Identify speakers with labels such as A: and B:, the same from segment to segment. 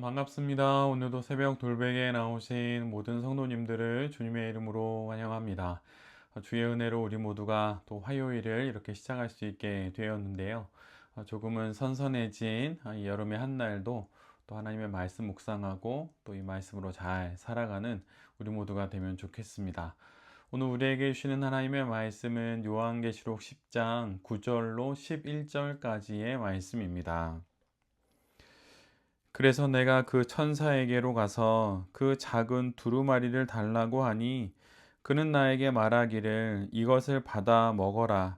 A: 반갑습니다. 오늘도 새벽 돌베개에 나오신 모든 성도님들을 주님의 이름으로 환영합니다. 주의 은혜로 우리 모두가 또 화요일을 이렇게 시작할 수 있게 되었는데요. 조금은 선선해진 이 여름의 한날도 또 하나님의 말씀 묵상하고 또 이 말씀으로 잘 살아가는 우리 모두가 되면 좋겠습니다. 오늘 우리에게 주시는 하나님의 말씀은 요한계시록 10장 9절로 11절까지의 말씀입니다. 그래서 내가 그 천사에게로 가서 그 작은 두루마리를 달라고 하니 그는 나에게 말하기를 이것을 받아 먹어라.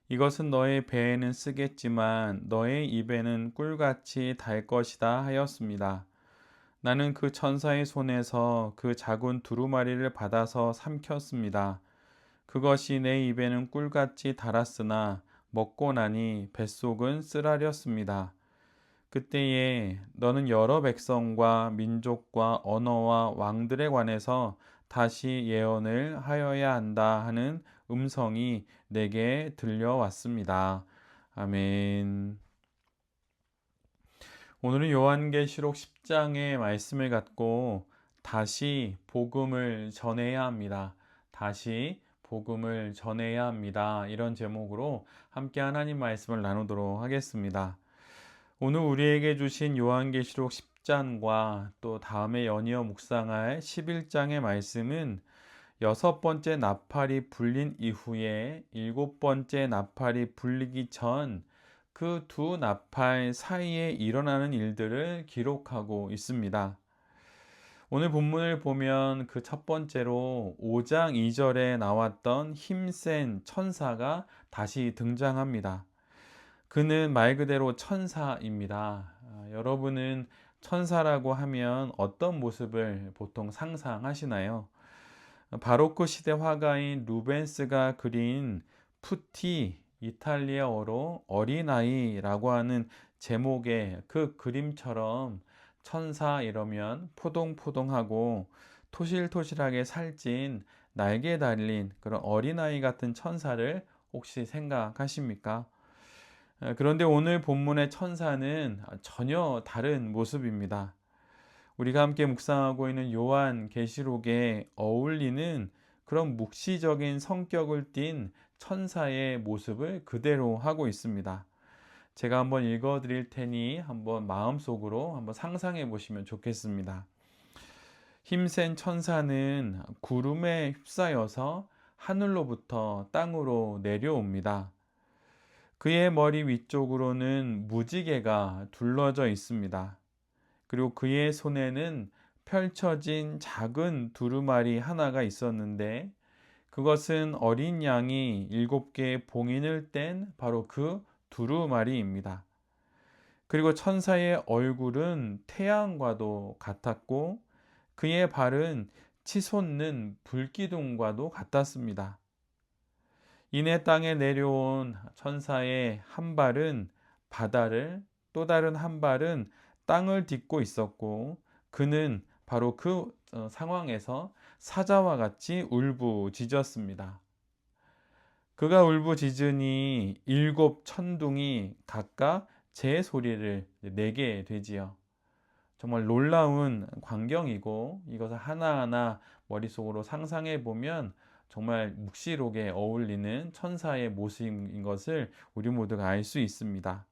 A: 이것은 너의 배에는 쓰겠지만 너의 입에는 꿀같이 달 것이다 하였습니다. 나는 그 천사의 손에서 그 작은 두루마리를 받아서 삼켰습니다. 그것이 내 입에는 꿀같이 달았으나 먹고 나니 뱃속은 쓰라렸습니다. 그때에 너는 여러 백성과 민족과 언어와 왕들에 관해서 다시 예언을 하여야 한다 하는 음성이 내게 들려왔습니다. 아멘. 오늘은 요한계시록 10장의 말씀을 갖고 다시 복음을 전해야 합니다. 다시 복음을 전해야 합니다. 이런 제목으로 함께 하나님 말씀을 나누도록 하겠습니다. 오늘 우리에게 주신 요한계시록 10장과 또 다음에 연이어 묵상할 11장의 말씀은 여섯 번째 나팔이 불린 이후에 일곱 번째 나팔이 불리기 전 그 두 나팔 사이에 일어나는 일들을 기록하고 있습니다. 오늘 본문을 보면 그 첫 번째로 5장 2절에 나왔던 힘센 천사가 다시 등장합니다. 그는 말 그대로 천사입니다. 여러분은 천사라고 하면 어떤 모습을 보통 상상하시나요? 바로크 시대 화가인 루벤스가 그린 푸티, 이탈리아어로 어린아이라고 하는 제목의 그 그림처럼 천사 이러면 포동포동하고 토실토실하게 살찐 날개 달린 그런 어린아이 같은 천사를 혹시 생각하십니까? 그런데 오늘 본문의 천사는 전혀 다른 모습입니다. 우리가 함께 묵상하고 있는 요한 계시록에 어울리는 그런 묵시적인 성격을 띤 천사의 모습을 그대로 하고 있습니다. 제가 한번 읽어 드릴 테니 한번 마음속으로 한번 상상해 보시면 좋겠습니다. 힘센 천사는 구름에 휩싸여서 하늘로부터 땅으로 내려옵니다. 그의 머리 위쪽으로는 무지개가 둘러져 있습니다. 그리고 그의 손에는 펼쳐진 작은 두루마리 하나가 있었는데 그것은 어린 양이 7개의 봉인을 뗀 바로 그 두루마리입니다. 그리고 천사의 얼굴은 태양과도 같았고 그의 발은 치솟는 불기둥과도 같았습니다. 이내 땅에 내려온 천사의 한 발은 바다를 또 다른 한 발은 땅을 딛고 있었고 그는 바로 그 상황에서 사자와 같이 울부짖었습니다. 그가 울부짖으니 7천둥이 각각 제 소리를 내게 되지요. 정말 놀라운 광경이고 이것을 하나하나 머릿속으로 상상해 보면 정말 묵시록에 어울리는 천사의 모습인 것을 우리 모두가 알 수 있습니다.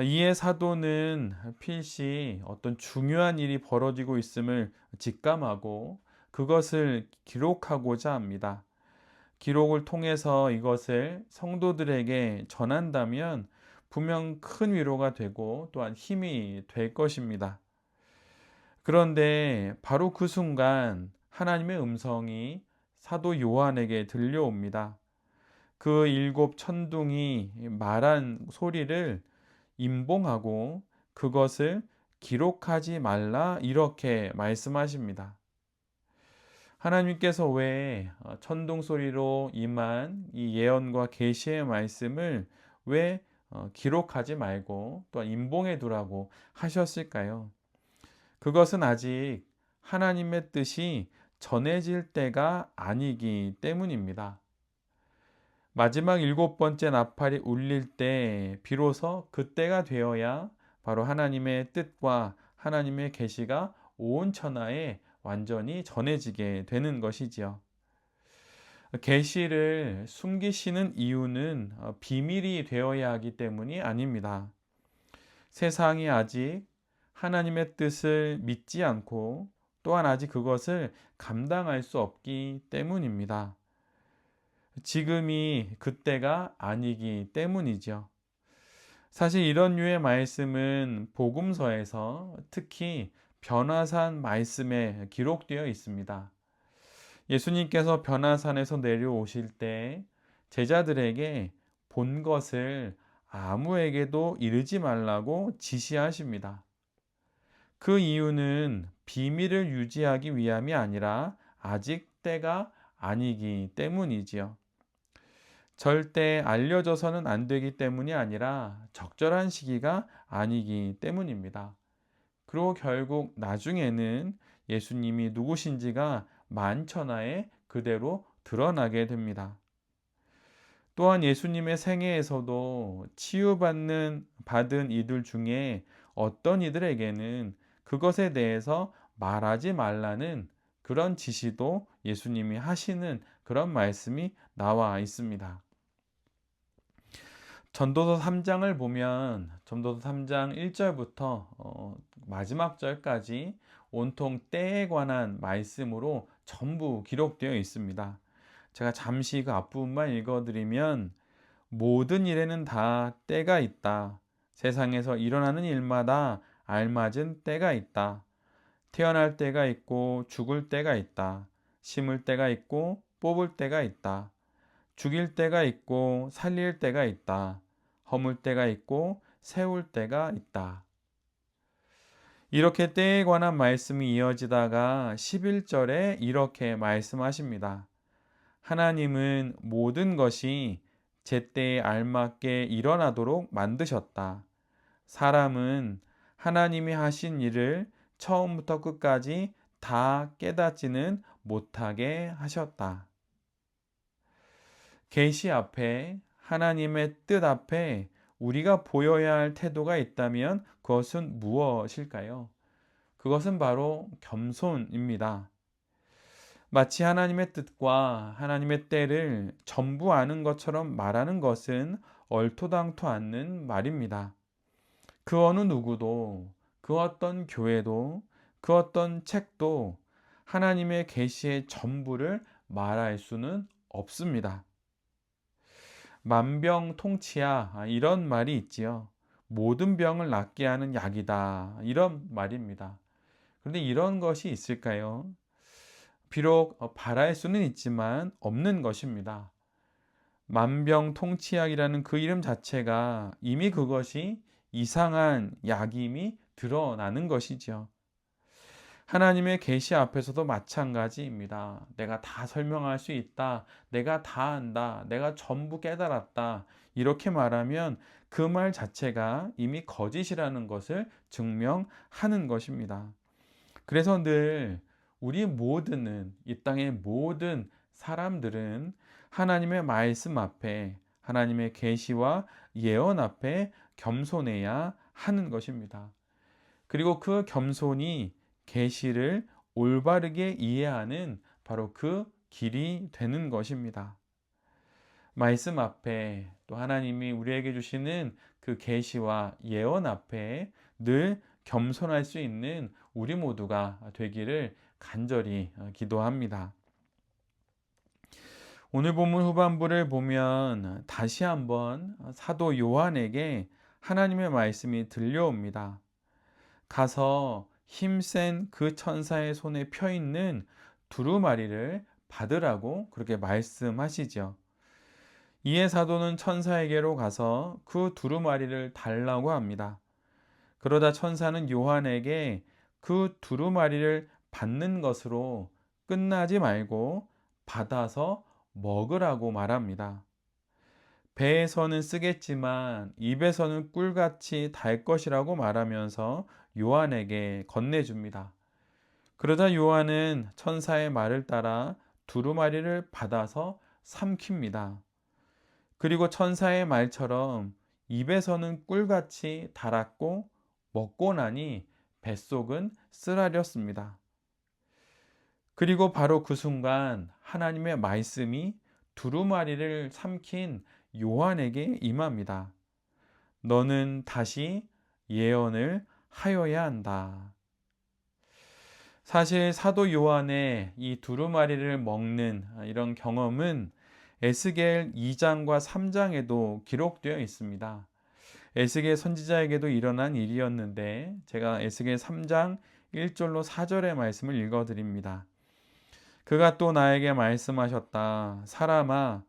A: 이에 사도는 필시 어떤 중요한 일이 벌어지고 있음을 직감하고 그것을 기록하고자 합니다. 기록을 통해서 이것을 성도들에게 전한다면 분명 큰 위로가 되고 또한 힘이 될 것입니다. 그런데 바로 그 순간 하나님의 음성이 사도 요한에게 들려옵니다. 그 7천둥이 말한 소리를 임봉하고 그것을 기록하지 말라 이렇게 말씀하십니다. 하나님께서 왜 천둥 소리로 임한 이 예언과 계시의 말씀을 왜 기록하지 말고 또한 임봉해 두라고 하셨을까요? 그것은 아직 하나님의 뜻이 전해질 때가 아니기 때문입니다. 마지막 7번째 나팔이 울릴 때 비로소 그때가 되어야 바로 하나님의 뜻과 하나님의 계시가 온 천하에 완전히 전해지게 되는 것이지요. 계시를 숨기시는 이유는 비밀이 되어야 하기 때문이 아닙니다. 세상이 아직 하나님의 뜻을 믿지 않고 또한 아직 그것을 감당할 수 없기 때문입니다. 지금이 그때가 아니기 때문이죠. 사실 이런 류의 말씀은 복음서에서 특히 변화산 말씀에 기록되어 있습니다. 예수님께서 변화산에서 내려오실 때 제자들에게 본 것을 아무에게도 이르지 말라고 지시하십니다. 그 이유는 비밀을 유지하기 위함이 아니라 아직 때가 아니기 때문이지요. 절대 알려져서는 안 되기 때문이 아니라 적절한 시기가 아니기 때문입니다. 그리고 결국 나중에는 예수님이 누구신지가 만천하에 그대로 드러나게 됩니다. 또한 예수님의 생애에서도 받은 이들 중에 어떤 이들에게는 그것에 대해서 말하지 말라는 그런 지시도 예수님이 하시는 그런 말씀이 나와 있습니다. 전도서 3장을 보면 전도서 3장 1절부터 마지막 절까지 온통 때에 관한 말씀으로 전부 기록되어 있습니다. 제가 잠시 그 앞부분만 읽어드리면 모든 일에는 다 때가 있다. 세상에서 일어나는 일마다 알맞은 때가 있다. 태어날 때가 있고 죽을 때가 있다. 심을 때가 있고 뽑을 때가 있다. 죽일 때가 있고 살릴 때가 있다. 허물 때가 있고 세울 때가 있다. 이렇게 때에 관한 말씀이 이어지다가 11절에 이렇게 말씀하십니다. 하나님은 모든 것이 제때에 알맞게 일어나도록 만드셨다. 사람은 하나님이 하신 일을 처음부터 끝까지 다 깨닫지는 못하게 하셨다. 계시 앞에 하나님의 뜻 앞에 우리가 보여야 할 태도가 있다면 그것은 무엇일까요? 그것은 바로 겸손입니다. 마치 하나님의 뜻과 하나님의 때를 전부 아는 것처럼 말하는 것은 얼토당토 않는 말입니다. 그 어느 누구도, 그 어떤 교회도, 그 어떤 책도 하나님의 계시의 전부를 말할 수는 없습니다. 만병통치야 이런 말이 있지요. 모든 병을 낫게 하는 약이다 이런 말입니다. 그런데 이런 것이 있을까요? 비록 바랄 수는 있지만 없는 것입니다. 만병통치약이라는 그 이름 자체가 이미 그것이 이상한 약임이 드러나는 것이죠. 하나님의 계시 앞에서도 마찬가지입니다. 내가 다 설명할 수 있다. 내가 다 안다. 내가 전부 깨달았다. 이렇게 말하면 그 말 자체가 이미 거짓이라는 것을 증명하는 것입니다. 그래서 늘 우리 모두는 이 땅의 모든 사람들은 하나님의 말씀 앞에 하나님의 계시와 예언 앞에 겸손해야 하는 것입니다. 그리고 그 겸손이 계시를 올바르게 이해하는 바로 그 길이 되는 것입니다. 말씀 앞에 또 하나님이 우리에게 주시는 그 계시와 예언 앞에 늘 겸손할 수 있는 우리 모두가 되기를 간절히 기도합니다. 오늘 본문 후반부를 보면 다시 한번 사도 요한에게 하나님의 말씀이 들려옵니다. 가서 힘센 그 천사의 손에 펴 있는 두루마리를 받으라고 그렇게 말씀하시죠. 이에 사도는 천사에게로 가서 그 두루마리를 달라고 합니다. 그러다 천사는 요한에게 그 두루마리를 받는 것으로 끝나지 말고 받아서 먹으라고 말합니다. 배에서는 쓰겠지만 입에서는 꿀같이 달 것이라고 말하면서 요한에게 건네줍니다. 그러자 요한은 천사의 말을 따라 두루마리를 받아서 삼킵니다. 그리고 천사의 말처럼 입에서는 꿀같이 달았고 먹고 나니 뱃속은 쓰라렸습니다. 그리고 바로 그 순간 하나님의 말씀이 두루마리를 삼킨 요한에게 임합니다. 너는 다시 예언을 하여야 한다. 사실 사도 요한의 이 두루마리를 먹는 이런 경험은 에스겔 2장과 3장에도 기록되어 있습니다. 에스겔 선지자에게도 일어난 일이었는데 제가 에스겔 3장 1절로 4절의 말씀을 읽어드립니다. 그가 또 나에게 말씀하셨다. 사람아,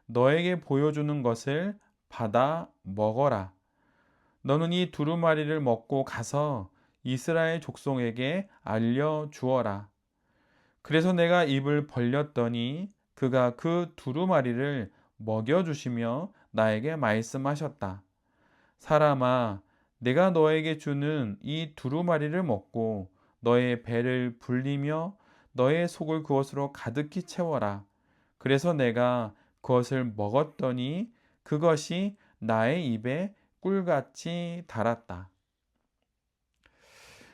A: 너에게 보여주는 것을 받아 먹어라. 너는 이 두루마리를 먹고 가서 이스라엘 족속에게 알려주어라. 그래서 내가 입을 벌렸더니 그가 그 두루마리를 먹여주시며 나에게 말씀하셨다. 사람아, 내가 너에게 주는 이 두루마리를 먹고 너의 배를 불리며 너의 속을 그것으로 가득히 채워라. 그래서 내가 그것을 먹었더니 그것이 나의 입에 꿀같이 달았다.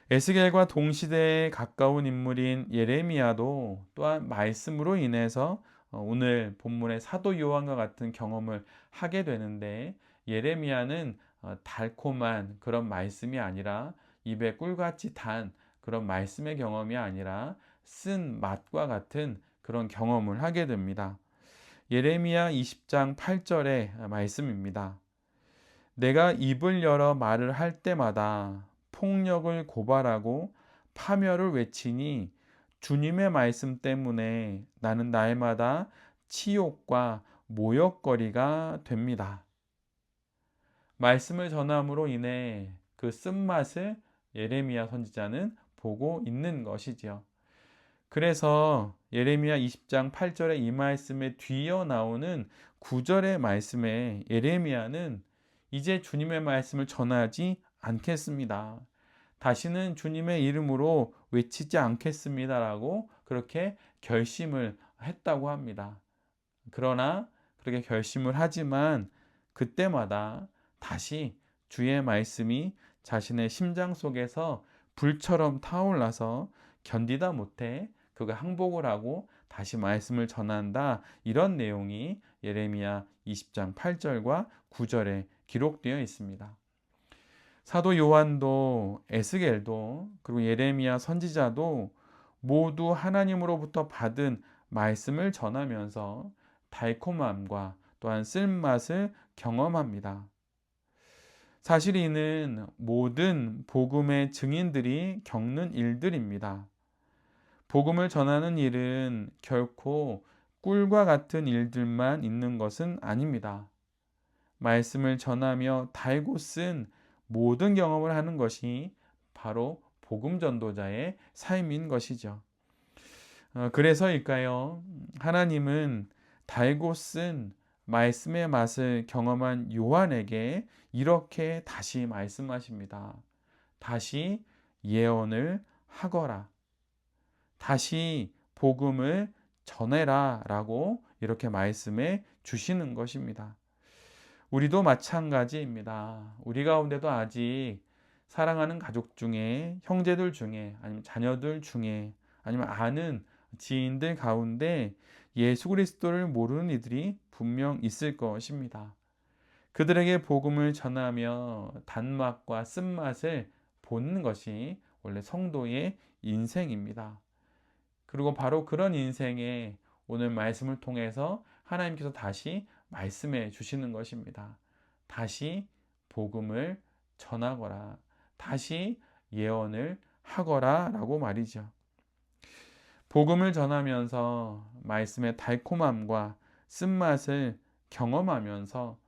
A: 에스겔과 동시대에 가까운 인물인 예레미야도 또한 말씀으로 인해서 오늘 본문의 사도 요한과 같은 경험을 하게 되는데, 예레미야는 달콤한 그런 말씀이 아니라 입에 꿀같이 단 그런 말씀의 경험이 아니라 쓴 맛과 같은 그런 경험을 하게 됩니다. 예레미야 20장 8절의 말씀입니다. 내가 입을 열어 말을 할 때마다 폭력을 고발하고 파멸을 외치니 주님의 말씀 때문에 나는 날마다 치욕과 모욕거리가 됩니다. 말씀을 전함으로 인해 그 쓴맛을 예레미야 선지자는 보고 있는 것이지요. 그래서 예레미야 20장 8절의 이 말씀에 뒤어 나오는 9절의 말씀에 예레미야는 이제 주님의 말씀을 전하지 않겠습니다. 다시는 주님의 이름으로 외치지 않겠습니다라고 그렇게 결심을 했다고 합니다. 그러나 그렇게 결심을 하지만 그때마다 다시 주의 말씀이 자신의 심장 속에서 불처럼 타올라서 견디다 못해 그가 항복을 하고 다시 말씀을 전한다. 이런 내용이 예레미야 20장 8절과 9절에 기록되어 있습니다. 사도 요한도 에스겔도 그리고 예레미야 선지자도 모두 하나님으로부터 받은 말씀을 전하면서 달콤함과 또한 쓴맛을 경험합니다. 사실 이는 모든 복음의 증인들이 겪는 일들입니다. 복음을 전하는 일은 결코 꿀과 같은 일들만 있는 것은 아닙니다. 말씀을 전하며 달고 쓴 모든 경험을 하는 것이 바로 복음 전도자의 삶인 것이죠. 그래서일까요? 하나님은 달고 쓴 말씀의 맛을 경험한 요한에게 이렇게 다시 말씀하십니다. 다시 예언을 하거라. 다시 복음을 전해라 라고 이렇게 말씀해 주시는 것입니다. 우리도 마찬가지입니다. 우리 가운데도 아직 사랑하는 가족 중에, 형제들 중에, 아니면 자녀들 중에, 아니면 아는 지인들 가운데 예수 그리스도를 모르는 이들이 분명 있을 것입니다. 그들에게 복음을 전하며 단맛과 쓴맛을 보는 것이 원래 성도의 인생입니다. 그리고 바로 그런 인생에 오늘 말씀을 통해서 하나님께서 다시 말씀해 주시는 것입니다. 다시 복음을 전하거라. 다시 예언을 하거라 라고 말이죠. 복음을 전하면서 말씀의 달콤함과 쓴맛을 경험하면서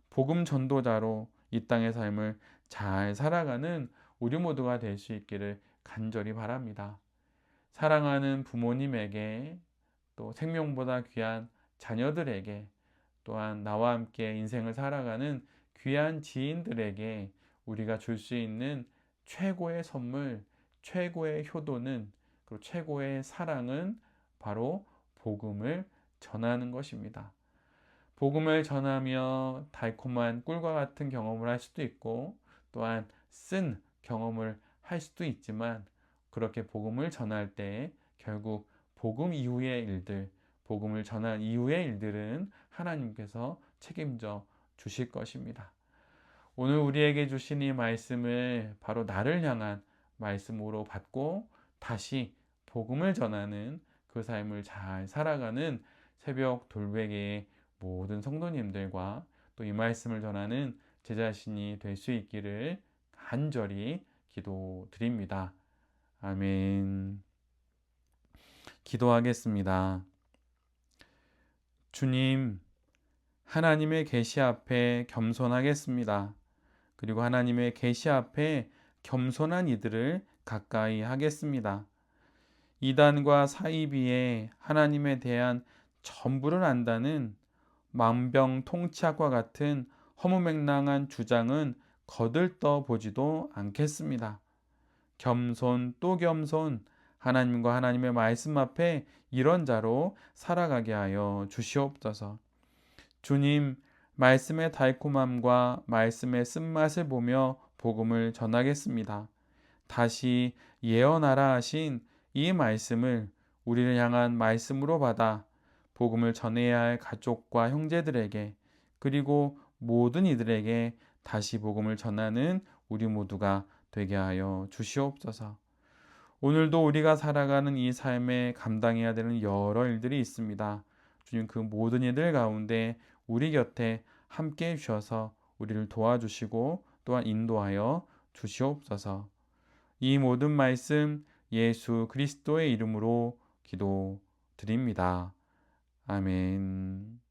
A: 복음 전도자로 이 땅의 삶을 잘 살아가는 우리 모두가 될 수 있기를 간절히 바랍니다. 사랑하는 부모님에게, 또 생명보다 귀한 자녀들에게, 또한 나와 함께 인생을 살아가는 귀한 지인들에게 우리가 줄 수 있는 최고의 선물, 최고의 효도는, 그리고 최고의 사랑은 바로 복음을 전하는 것입니다. 복음을 전하며 달콤한 꿀과 같은 경험을 할 수도 있고, 또한 쓴 경험을 할 수도 있지만 그렇게 복음을 전할 때 결국 복음 이후의 일들, 복음을 전한 이후의 일들은 하나님께서 책임져 주실 것입니다. 오늘 우리에게 주신 이 말씀을 바로 나를 향한 말씀으로 받고 다시 복음을 전하는 그 삶을 잘 살아가는 새벽 돌베개의 모든 성도님들과 또 이 말씀을 전하는 제 자신이 될 수 있기를 간절히 기도드립니다. 아멘. 기도하겠습니다. 주님, 하나님의 계시 앞에 겸손하겠습니다. 그리고 하나님의 계시 앞에 겸손한 이들을 가까이 하겠습니다. 이단과 사이비에 하나님에 대한 전부를 안다는 만병통치약과 같은 허무맹랑한 주장은 거들떠 보지도 않겠습니다. 겸손 또 겸손, 하나님과 하나님의 말씀 앞에 이런 자로 살아가게 하여 주시옵소서. 주님, 말씀의 달콤함과 말씀의 쓴맛을 보며 복음을 전하겠습니다. 다시 예언하라 하신 이 말씀을 우리를 향한 말씀으로 받아 복음을 전해야 할 가족과 형제들에게, 그리고 모든 이들에게 다시 복음을 전하는 우리 모두가 되게 하여 주시옵소서. 오늘도 우리가 살아가는 이 삶에 감당해야 되는 여러 일들이 있습니다. 주님, 그 모든 일들 가운데 우리 곁에 함께 해주셔서 우리를 도와주시고 또한 인도하여 주시옵소서. 이 모든 말씀 예수 그리스도의 이름으로 기도드립니다. 아멘.